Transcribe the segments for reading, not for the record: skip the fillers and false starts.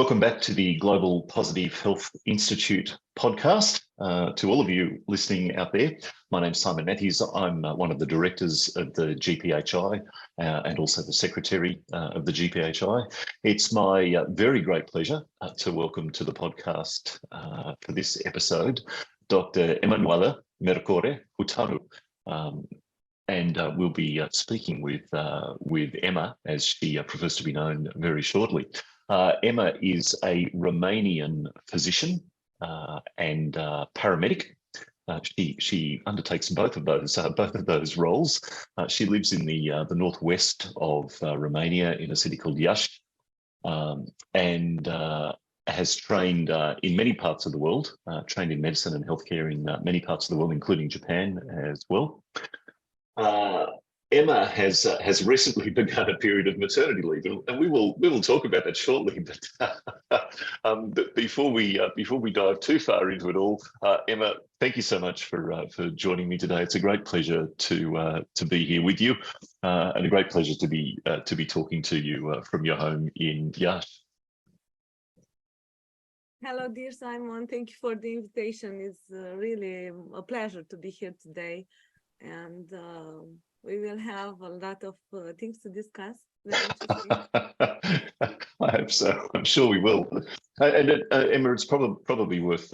Welcome back to the Global Positive Health Institute podcast. To all of you listening out there, my name's Simon Matthews. I'm one of the directors of the GPHI and also the secretary of the GPHI. It's my very great pleasure to welcome to the podcast for this episode, Dr. Emanuela Mercore, Hutanu. And we'll be speaking with Emma, as she prefers to be known, very shortly. Emma is a Romanian physician and paramedic. She undertakes both of those roles. She lives in the northwest of Romania in a city called Iași, and has trained in many parts of the world. Trained in medicine and healthcare in many parts of the world, including Japan as well. Emma has recently begun a period of maternity leave, and we will talk about that shortly. But before we dive too far into it all, Emma, thank you so much for joining me today. It's a great pleasure to be here with you, and a great pleasure to be talking to you from your home in Iași. Hello, dear Simon. Thank you for the invitation. It's really a pleasure to be here today, and we will have a lot of things to discuss. I hope so. I'm sure we will. And Emma, it's probably worth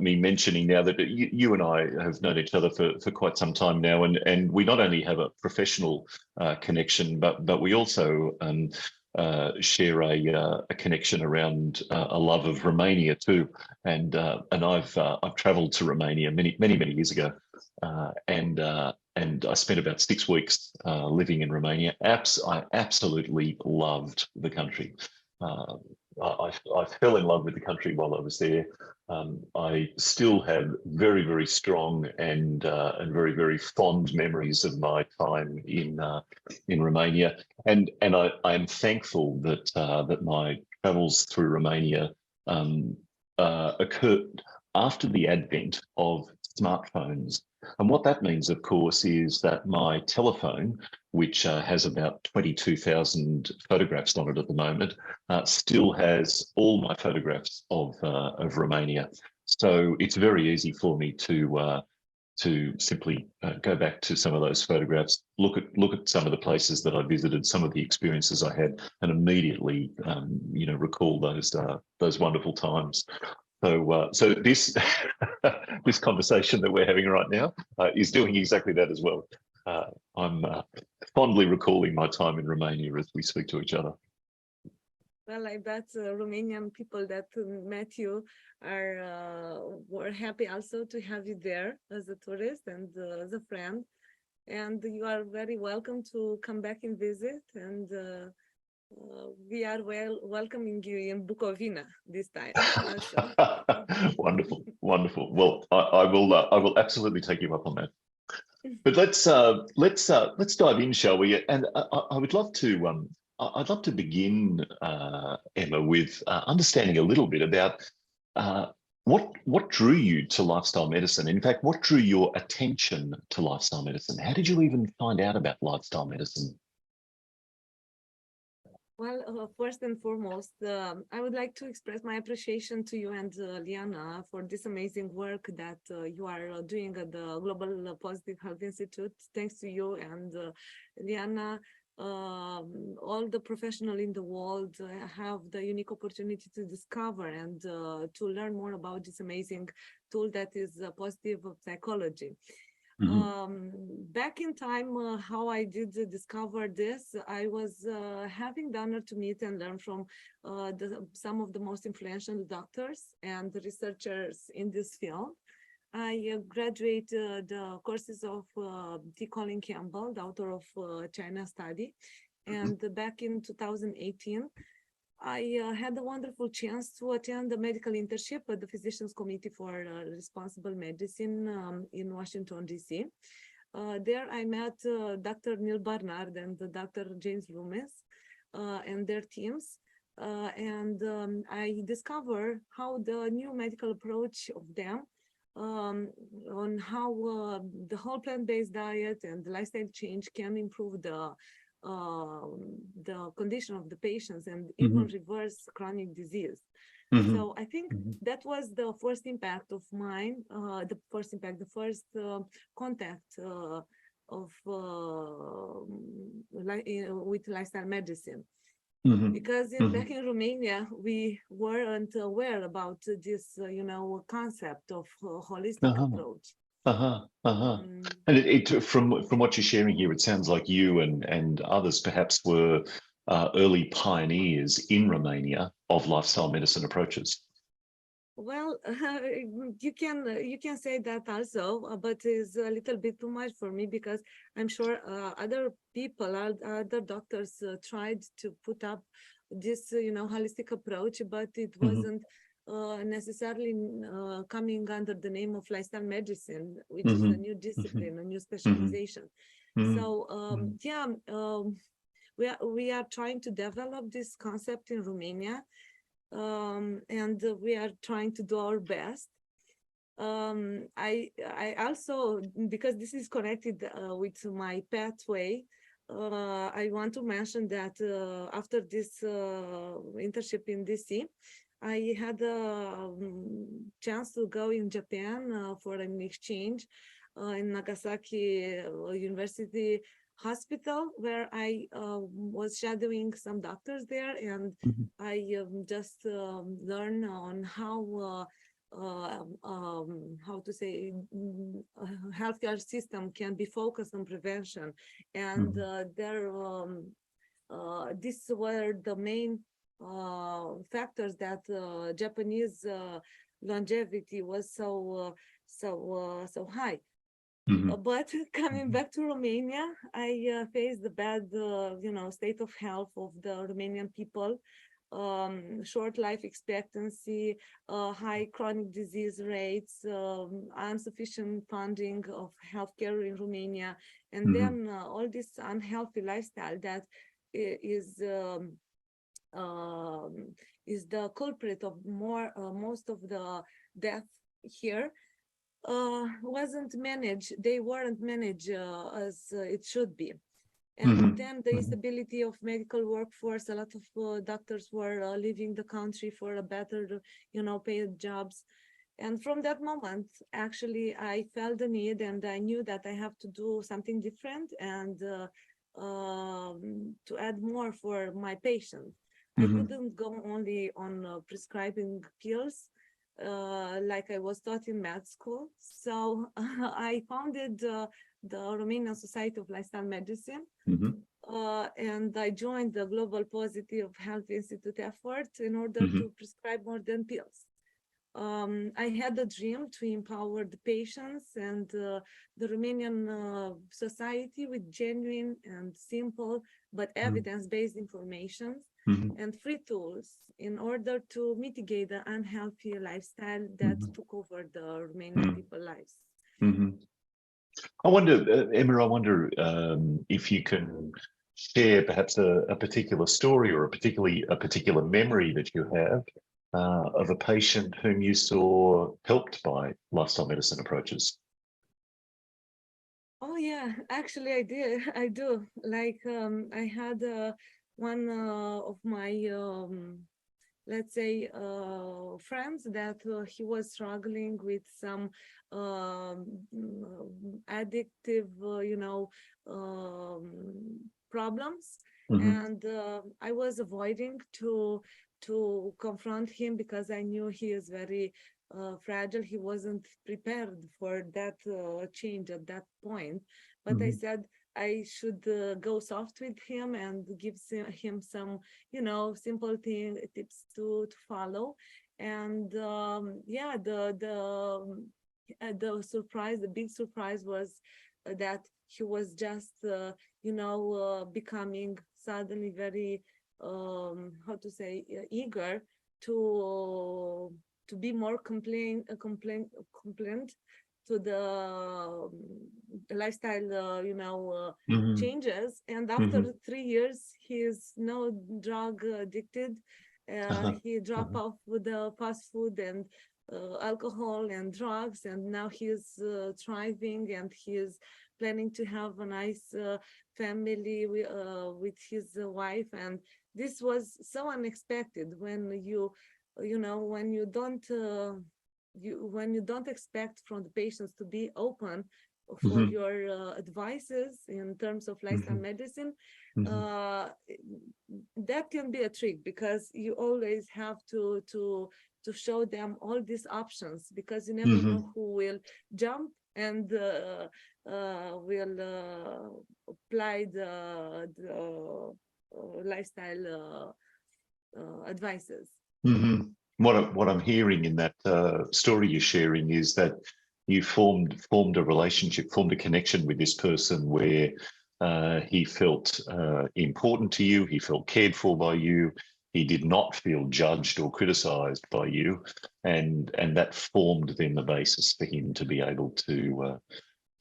me mentioning now that you and I have known each other for quite some time now, and we not only have a professional connection, but we also share a connection around a love of Romania too. And I've travelled to Romania many years ago, and I spent about 6 weeks living in Romania. I absolutely loved the country. I fell in love with the country while I was there. I still have very strong and very fond memories of my time in Romania, and I am thankful that my travels through Romania occurred after the advent of smartphones. And what that means, of course, is that my telephone, which has about 22,000 photographs on it at the moment, still has all my photographs of Romania. So it's very easy for me to simply go back to some of those photographs, look at some of the places that I visited, some of the experiences I had, and immediately recall those wonderful times. So this this conversation that we're having right now is doing exactly that as well. I'm fondly recalling my time in Romania as we speak to each other. Well, I bet Romanian people that met you were happy also to have you there as a tourist and as a friend. And you are very welcome to come back and visit. And we are welcoming you in Bucovina this time. Wonderful. Well, I will absolutely take you up on that. But let's dive in, shall we? And I would love to I'd love to begin, Emma, with understanding a little bit about what drew you to lifestyle medicine. In fact, what drew your attention to lifestyle medicine? How did you even find out about lifestyle medicine? Well, first and foremost, I would like to express my appreciation to you and Liana for this amazing work that you are doing at the Global Positive Health Institute. Thanks to you and Liana, all the professionals in the world have the unique opportunity to discover and to learn more about this amazing tool that is positive psychology. Back in time, how I did discover this, I was having the honor to meet and learn from some of the most influential doctors and researchers in this field. I graduated the courses of T. Colin Campbell, the author of China Study, and back in 2018, I had a wonderful chance to attend the medical internship at the Physicians Committee for Responsible Medicine in Washington, D.C. There I met Dr. Neil Barnard and Dr. James Loomis and their teams. I discovered how the new medical approach of them on how the whole plant-based diet and the lifestyle change can improve the the condition of the patients and even reverse chronic disease. So I think that was the first impact of mine, the first contact with lifestyle medicine. Because back in Romania, we weren't aware about this, concept of holistic approach. And from what you're sharing here, it sounds like you and others perhaps were early pioneers in Romania of lifestyle medicine approaches. Well, you can say that also, but it's a little bit too much for me because I'm sure other people, other doctors tried to put up this, holistic approach, but it wasn't necessarily coming under the name of lifestyle medicine, which is a new discipline, a new specialization. So we are trying to develop this concept in Romania. And we are trying to do our best. I also, because this is connected with my pathway, I want to mention that after this internship in DC, I had a chance to go in Japan for an exchange in Nagasaki University Hospital, where I was shadowing some doctors there, and I just learned on how to say healthcare system can be focused on prevention, and these were the main factors that Japanese longevity was so high. But coming back to Romania, I faced the bad, state of health of the Romanian people, short life expectancy, high chronic disease rates, insufficient funding of healthcare in Romania, and then all this unhealthy lifestyle that is the culprit of most of the death here. Wasn't managed, they weren't managed as it should be. And then the instability of medical workforce, a lot of doctors were leaving the country for a better, paid jobs. And from that moment, actually, I felt the need and I knew that I have to do something different and to add more for my patients. I couldn't go only on prescribing pills, like I was taught in med school. So I founded the Romanian Society of Lifestyle Medicine, and I joined the Global Positive Health Institute effort in order to prescribe more than pills. I had a dream to empower the patients and the Romanian society with genuine and simple but evidence-based information and free tools in order to mitigate the unhealthy lifestyle that took over the Romanian people's lives. I wonder, Emma, if you can share perhaps a particular story or a particular memory that you have of a patient whom you saw helped by lifestyle medicine approaches. Oh yeah, actually I do. Like I had one of my let's say friends that he was struggling with some addictive problems, and I was avoiding to confront him because I knew he is very fragile. He wasn't prepared for that change at that point, but I said I should go soft with him and give him some, simple tips to follow. And the big surprise was that he was just, becoming suddenly very, eager to be more compliant to the lifestyle, changes. And after 3 years, he is no drug addicted. He dropped off with the fast food and alcohol and drugs, and now he is thriving and he is planning to have a nice family with his wife, and this was so unexpected when when you don't expect from the patients to be open for your advices in terms of lifestyle medicine. That can be a trick, because you always have to show them all these options, because you never know who will jump and will apply the lifestyle advices. What I'm hearing in that story you're sharing is that you formed a relationship, formed a connection with this person where he felt important to you, he felt cared for by you, he did not feel judged or criticized by you, and that formed then the basis for him to be able to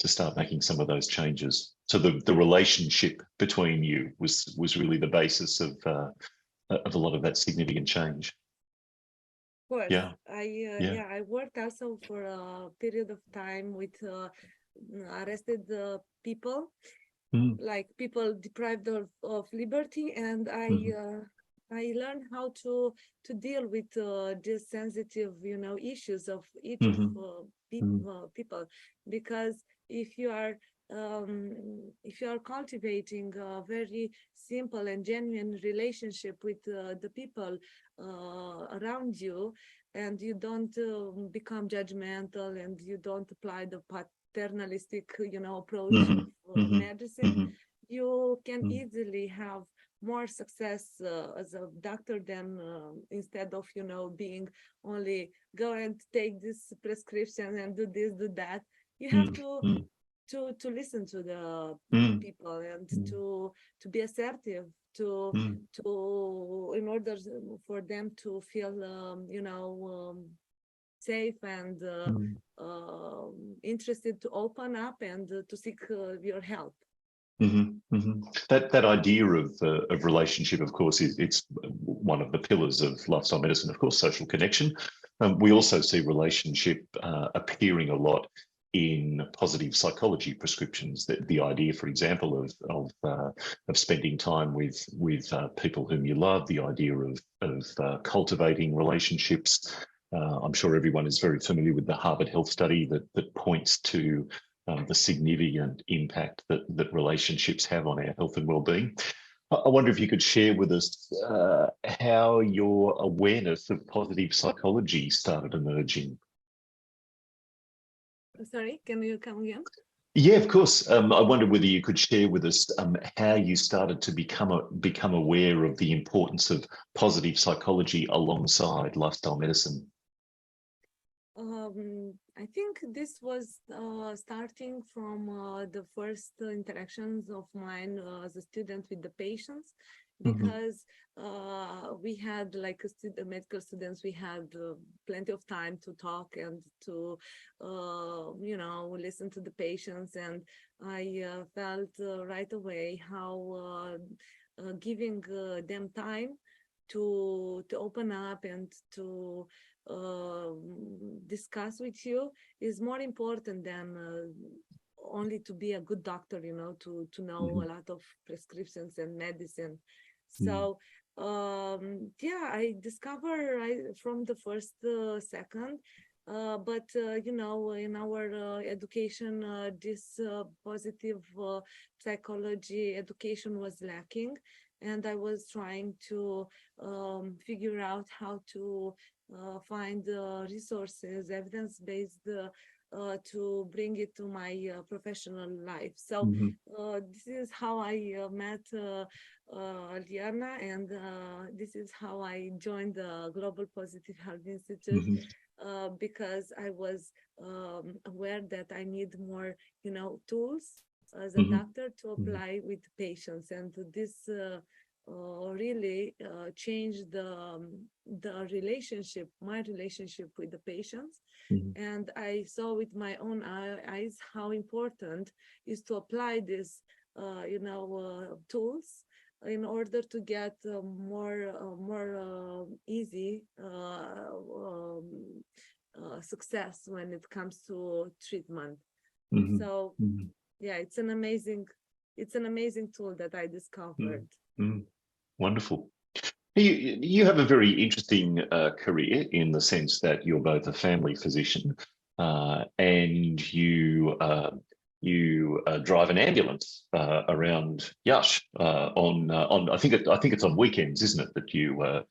start making some of those changes. So the relationship between you was really the basis of a lot of that significant change. Of course. Yeah. I worked also for a period of time with arrested people, like people deprived of liberty, and I learned how to deal with these sensitive, issues of each of people, because if you are cultivating a very simple and genuine relationship with the people around you, and you don't become judgmental, and you don't apply the paternalistic, approach of medicine, you can easily have more success as a doctor than instead of being only go and take this prescription and do this, do that. You have to listen to the people, and to be assertive, to in order for them to feel safe and interested to open up and to seek your help. That idea of relationship, of course, it's one of the pillars of lifestyle medicine. Of course, social connection. We also see relationship appearing a lot in positive psychology prescriptions. The idea, for example, of spending time with people whom you love. The idea of cultivating relationships. I'm sure everyone is very familiar with the Harvard Health study that points to the significant impact that relationships have on our health and well-being. I wonder if you could share with us how your awareness of positive psychology started emerging. Sorry, can you come again? Yeah, of course. I wonder whether you could share with us how you started to become aware of the importance of positive psychology alongside lifestyle medicine. I think this was starting from the first interactions of mine as a student with the patients, because we had, like medical students, we had plenty of time to talk and to listen to the patients, and I felt right away how giving them time to open up and to discuss with you is more important than only to be a good doctor, to know a lot of prescriptions and medicine. So I discover from the first second, but in our education, this positive psychology education was lacking, and I was trying to figure out how to find resources, evidence-based, to bring it to my professional life. So this is how I met Liana, and this is how I joined the Global Positive Health Institute, because I was aware that I need more, tools as a doctor to apply with patients, and this really changed the relationship, my relationship with the patients. And I saw with my own eyes how important is to apply this, tools in order to get more easy success when it comes to treatment. So yeah, it's an amazing tool that I discovered. Wonderful. You have a very interesting career in the sense that you're both a family physician and you drive an ambulance around Yash on I think it's on weekends, isn't it, that you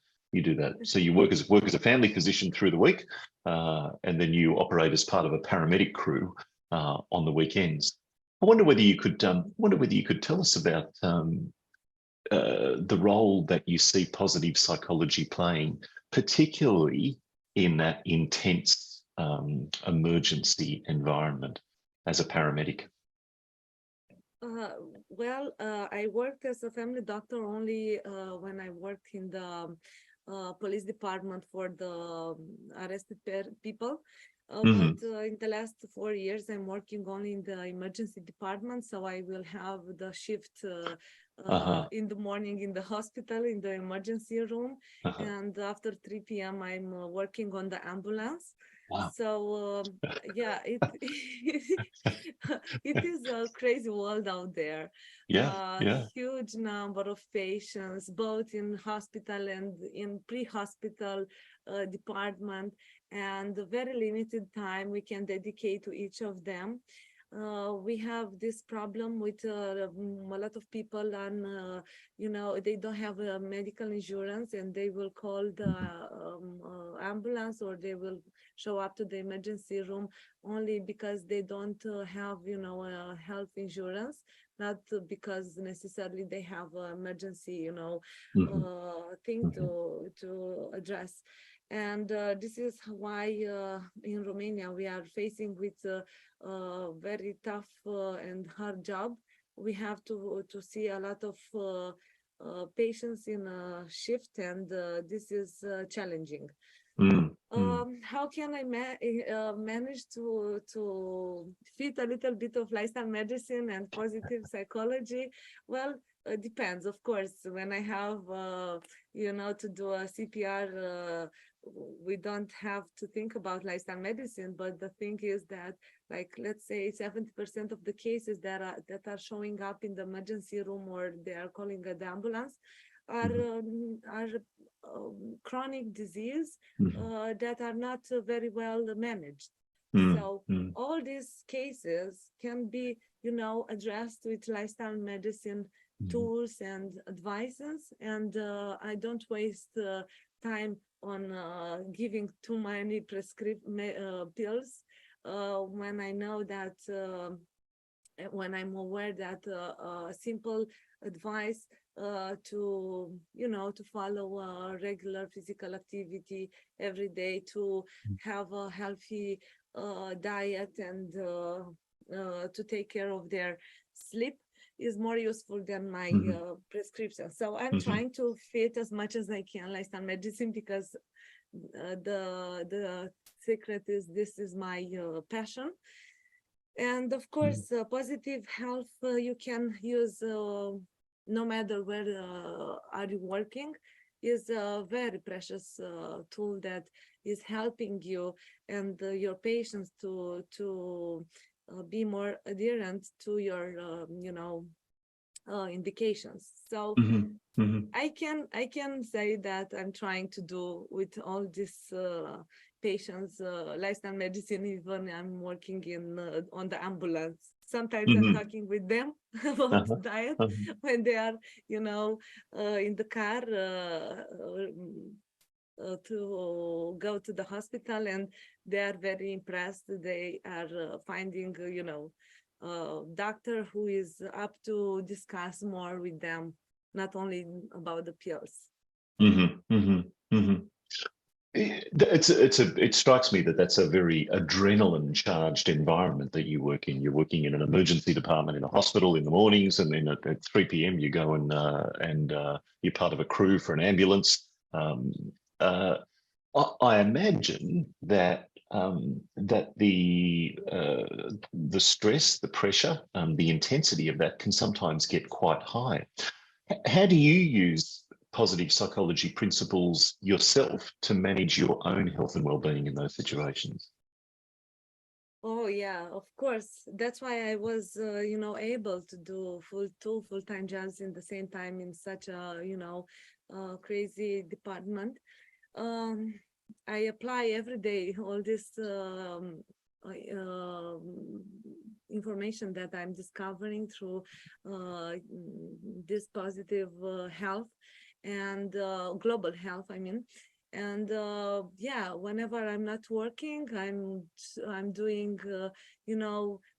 do that? So you work as a family physician through the week, and then you operate as part of a paramedic crew on the weekends. I wonder whether you could tell us about the role that you see positive psychology playing, particularly in that intense emergency environment as a paramedic. I worked as a family doctor only when I worked in the police department for the arrested people. But in the last 4 years, I'm working only in the emergency department. So I will have the shift in the morning in the hospital, in the emergency room. And after 3 p.m., I'm working on the ambulance. Wow. So yeah, it is a crazy world out there. Huge number of patients, both in hospital and in pre-hospital department, and very limited time we can dedicate to each of them. We have this problem with a lot of people, and they don't have a medical insurance, and they will call the ambulance, or they will show up to the emergency room only because they don't have a health insurance, not because necessarily they have an emergency thing to address. And this is why in Romania we are facing with a very tough and hard job. We have to see a lot of patients in a shift, and this is challenging. How can I manage to fit a little bit of lifestyle medicine and positive psychology? Well, it depends, of course. When I have, to do a CPR, we don't have to think about lifestyle medicine. But the thing is that, like, let's say 70% of the cases that are showing up in the emergency room, or they are calling the ambulance, are chronic disease that are not very well managed. So all these cases can be, addressed with lifestyle medicine tools and advices. And I don't waste time on giving too many prescriptive pills when I know that, when I'm aware that simple advice to follow regular physical activity every day, to have a healthy diet, and to take care of their sleep is more useful than my prescription. So I'm trying to fit as much as I can lifestyle medicine, because the secret is this is my passion. And of course, positive health you can use no matter where are you working, is a very precious tool that is helping you and your patients to be more adherent to your indications. So I can say that I'm trying to do with all these patients lifestyle medicine, even I'm working on the ambulance. Sometimes I'm talking with them about diet when they are in the car to go to the hospital, and they are very impressed. They are finding doctor who is up to discuss more with them, not only about the pills. It strikes me that that's a very adrenaline charged environment that you work in. You're working in an emergency department in a hospital in the mornings, and then at 3 p.m. you go and you're part of a crew for an ambulance. I imagine that that the stress, the pressure, the intensity of that can sometimes get quite high. How do you use positive psychology principles yourself to manage your own health and well-being in those situations? Oh yeah, of course. That's why I was, able to do two full-time jobs in the same time in such a, crazy department. Um, I apply every day all this information that I'm discovering through this positive health and global health, I mean. And yeah, whenever I'm not working, I'm doing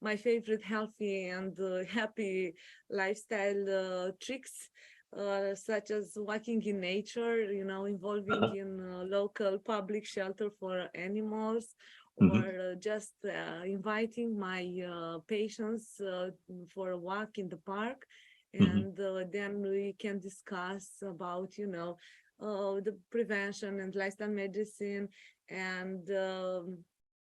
my favorite healthy and happy lifestyle tricks, such as walking in nature, involving Uh-huh. in local public shelter for animals, or Hmm. just inviting my patients for a walk in the park. Hmm. And then we can discuss about, the prevention and lifestyle medicine. And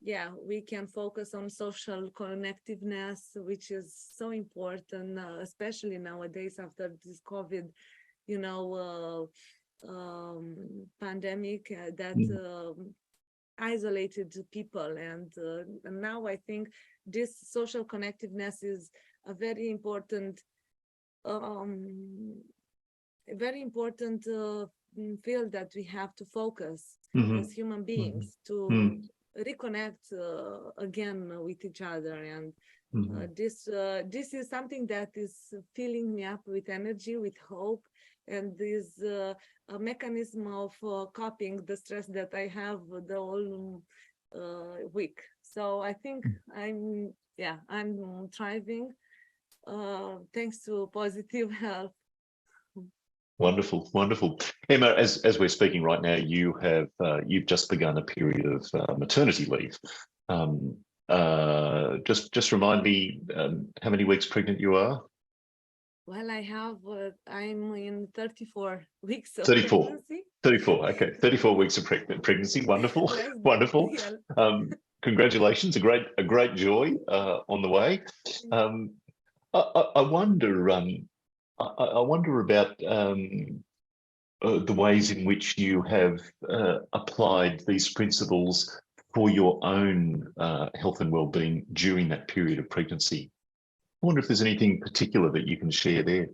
yeah, we can focus on social connectiveness, which is so important, especially nowadays after this COVID, you know, pandemic that isolated people. And now I think this social connectiveness is a um, very important field that we have to focus Hmm. as human Hmm. beings to Hmm. reconnect again with each other. And Hmm. this is something that is filling me up with energy, with hope, and is a mechanism of coping the stress that I have the whole week. So I think I'm thriving thanks to positive health. Wonderful, wonderful. Emma, as we're speaking right now, you've just begun a period of maternity leave. Um, just remind me how many weeks pregnant you are? Well, I'm in 34 weeks of 34. pregnancy. 34. Okay, 34 weeks of pregnancy. Wonderful, Less, wonderful. yeah. Congratulations, a great joy on the way. Um, I wonder. I wonder about the ways in which you have applied these principles for your own health and well-being during that period of pregnancy. I wonder if there's anything particular that you can share there.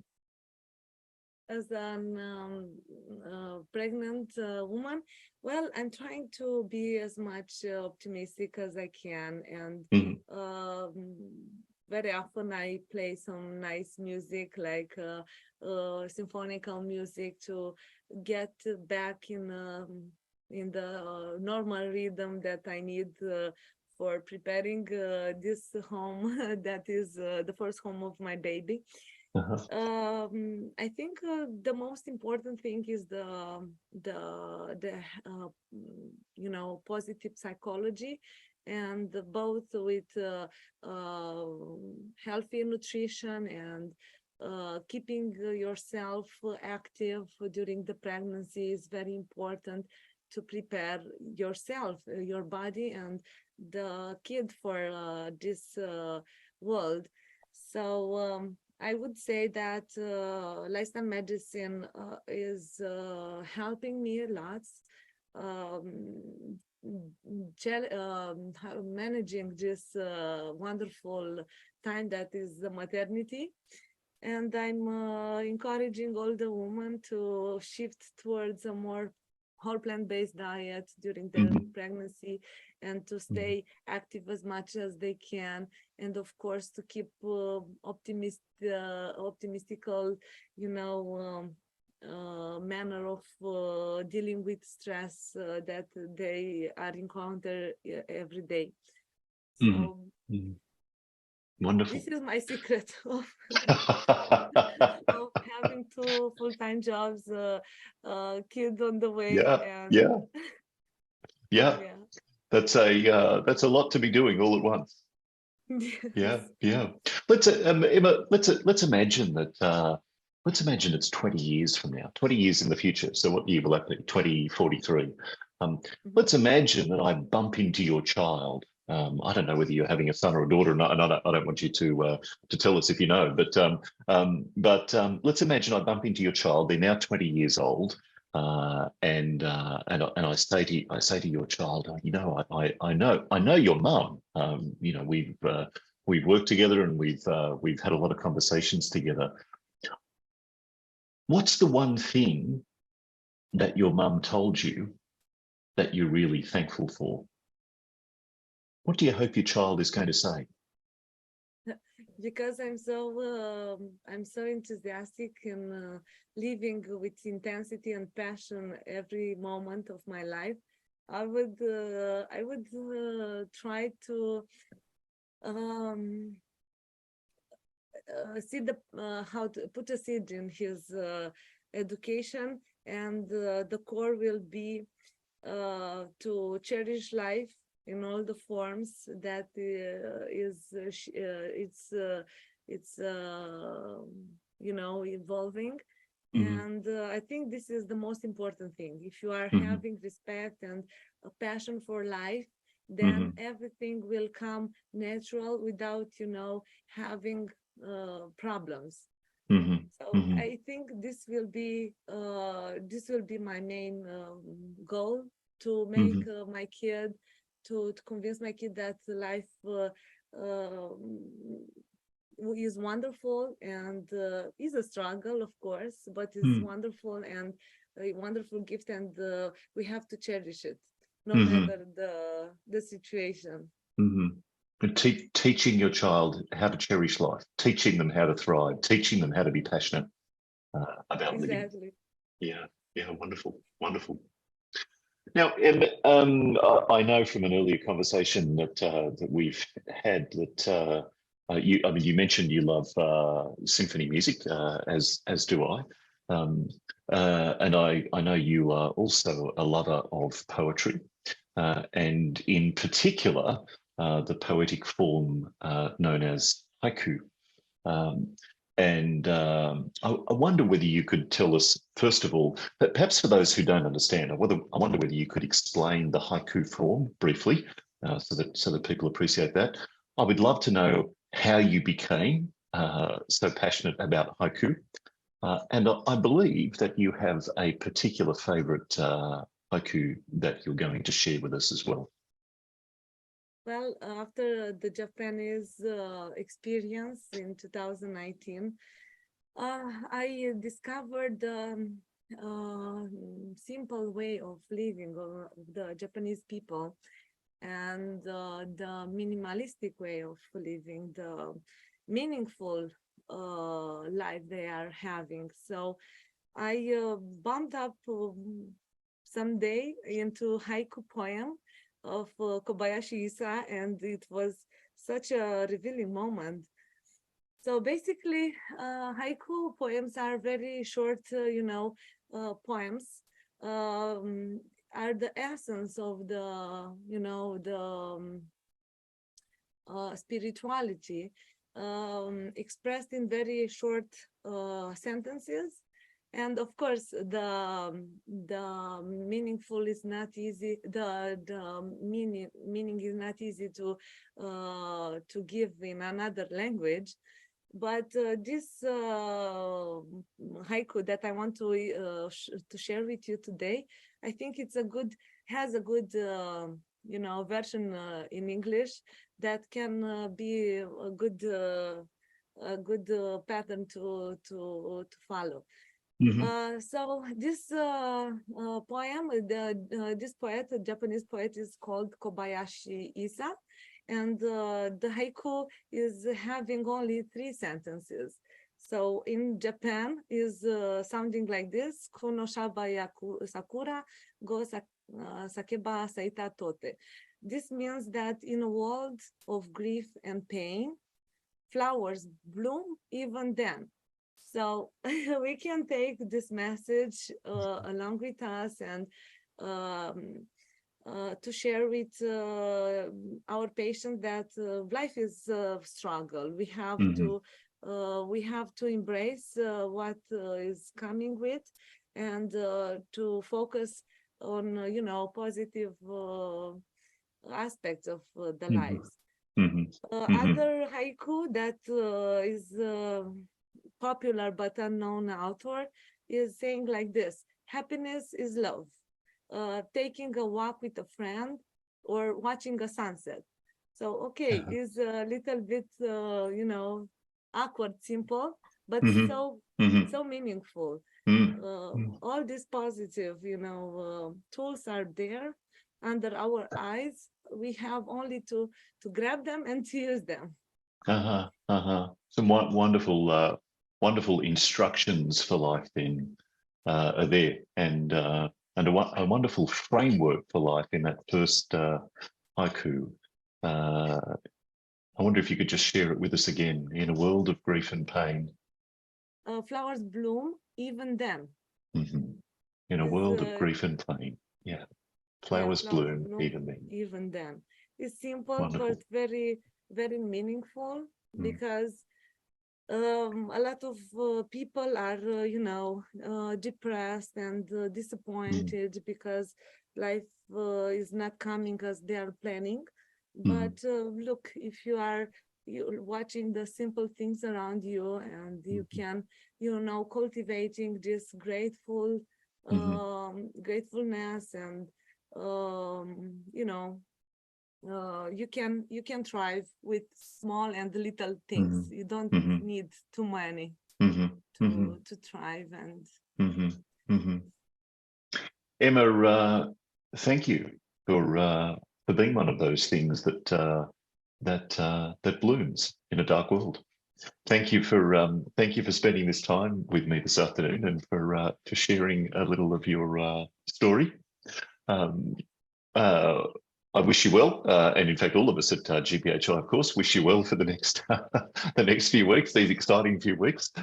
As an pregnant woman, well, I'm trying to be as much optimistic as I can. And Mhm. um, very often I play some nice music, like symphonical music, to get back in the normal rhythm that I need for preparing this home that is the first home of my baby. Uh-huh. I think the most important thing is the positive psychology, and both with healthy nutrition and keeping yourself active during the pregnancy is very important to prepare yourself, your body, and the kid for this world. So I would say that lifestyle medicine is helping me a lot, um, managing this wonderful time that is the maternity. And I'm encouraging all the women to shift towards a more whole plant-based diet during their Mhm. pregnancy, and to Mhm. stay active as much as they can, and of course to keep optimistical, manner of dealing with stress that they are encounter every day. Mhm. So Mhm. this Wonderful. is my secret of of having two full-time jobs, kids on the way, Yeah, and yeah, yeah. yeah. That's a lot to be doing all at once. Yeah, Yes. yeah. Emma, let's imagine that. Let's imagine it's 20 years from now, 20 years in the future. So what year will that be? 2043. Um, Mhm. let's imagine that I bump into your child. I don't know whether you're having a son or a daughter or not, and I don't want you to tell us if you know. But let's imagine I bump into your child. They're now 20 years old. And I say to your child, you know, I know your mum. You know, we've worked together and we've had a lot of conversations together. What's the one thing that your mum told you that you're really thankful for? What do you hope your child is going to say? Because I'm so enthusiastic and living with intensity and passion every moment of my life. I would try to see how to put a seed in his education, and the core will be to cherish life in all the forms that it's you know, evolving. Mm-hmm. And I think this is the most important thing. If you are Mm-hmm. having respect and a passion for life, then Mm-hmm. everything will come natural without, you know, having problems. Mm-hmm. So Mm-hmm. I think this will be my main goal, to make my kid, to convince my kid that life is wonderful, and is a struggle, of course, but is wonderful, and a wonderful gift, and we have to cherish it, no Mm-hmm. matter the situation. Mm-hmm. And teaching your child how to cherish life, teaching them how to thrive, teaching them how to be passionate about living. Exactly. Yeah, yeah, wonderful, wonderful. Now, I know from an earlier conversation that we've had that you mentioned you love symphony music, as do I, and I know you are also a lover of poetry, and in particular the poetic form known as haiku. Um, I wonder whether you could tell us, first of all, but perhaps for those who don't understand, I wonder whether you could explain the haiku form briefly, so that people appreciate that. I would love to know how you became so passionate about haiku, and I believe that you have a particular favourite haiku that you're going to share with us as well. Well, after the Japanese experience in 2019, I discovered the simple way of living of the Japanese people, and the minimalistic way of living, the meaningful life they are having. So I bumped up someday into haiku poem of Kobayashi Isa, and it was such a revealing moment. So basically, haiku poems are very short, you know, poems, are the essence of the, you know, the spirituality, expressed in very short sentences. And of course, the meaningful is not easy. The meaning is not easy to give in another language. But this haiku that I want to share with you today, I think has a good you know, version in English that can be a good pattern to follow. So this poem, this poet, a Japanese poet, is called Kobayashi Isa, and the haiku is having only 3 sentences. So in Japan is sounding like this: Kono shaba sakura go sakeba saita tote. This means that in a world of grief and pain, flowers bloom even then. So we can take this message along with us, and to share with our patients that life is a struggle. We have to embrace what is coming with, and to focus on you know, positive aspects of the lives. Other haiku that is popular but unknown author is saying like this: happiness is love. Taking a walk with a friend or watching a sunset. So, okay, is a little bit, awkward, simple, but so meaningful. All these positive, tools are there under our eyes. We have only to grab them and to use them. Some wonderful instructions for life then are there, and a wonderful framework for life in that first haiku. I wonder if you could just share it with us again. In a world of grief and pain, flowers bloom even then. In a world of grief and pain, flowers bloom even then. Even then. It's simple, Wonderful. but very, very meaningful, because a lot of people are, depressed and disappointed because life is not coming as they are planning. But look, if you're watching the simple things around you, and you can, cultivating this gratefulness and, you can thrive with small and little things. You don't need too many to thrive. And Emma, thank you for being one of those things that blooms in a dark world. Thank you for spending this time with me this afternoon, and for sharing a little of your story. I wish you well, and in fact, all of us at GPHI, of course, wish you well for the next few weeks, these exciting few weeks,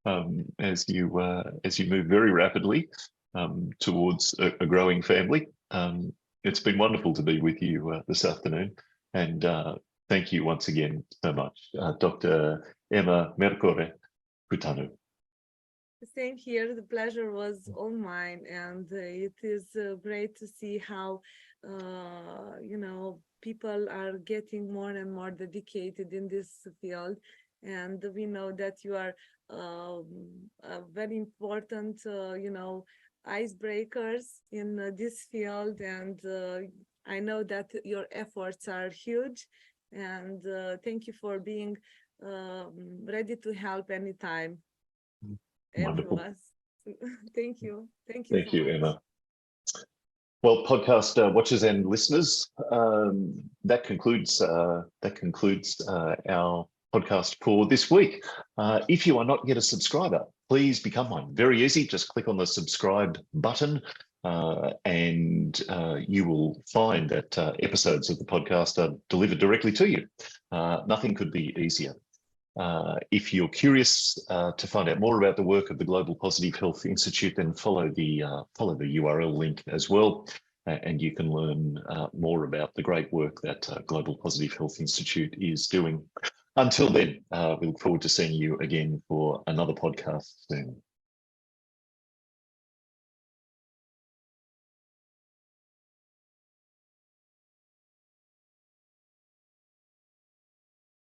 as you move very rapidly towards a growing family. It's been wonderful to be with you this afternoon, and thank you once again so much, Dr. Ema Mercore, Hutanu. Same here. The pleasure was all mine, and it is great to see how people are getting more and more dedicated in this field, and we know that you are a very important icebreakers in this field, and I know that your efforts are huge, and thank you for being ready to help anytime. Wonderful. Thank you. Thank Thank so you, much. Emma. Well, podcast watchers and listeners, that concludes our podcast for this week. If you are not yet a subscriber, please become one. Very easy. Just click on the subscribe button, and you will find that episodes of the podcast are delivered directly to you. Nothing could be easier. If you're curious to find out more about the work of the Global Positive Health Institute, then follow the URL link as well, and you can learn more about the great work that Global Positive Health Institute is doing. Until then, we look forward to seeing you again for another podcast soon.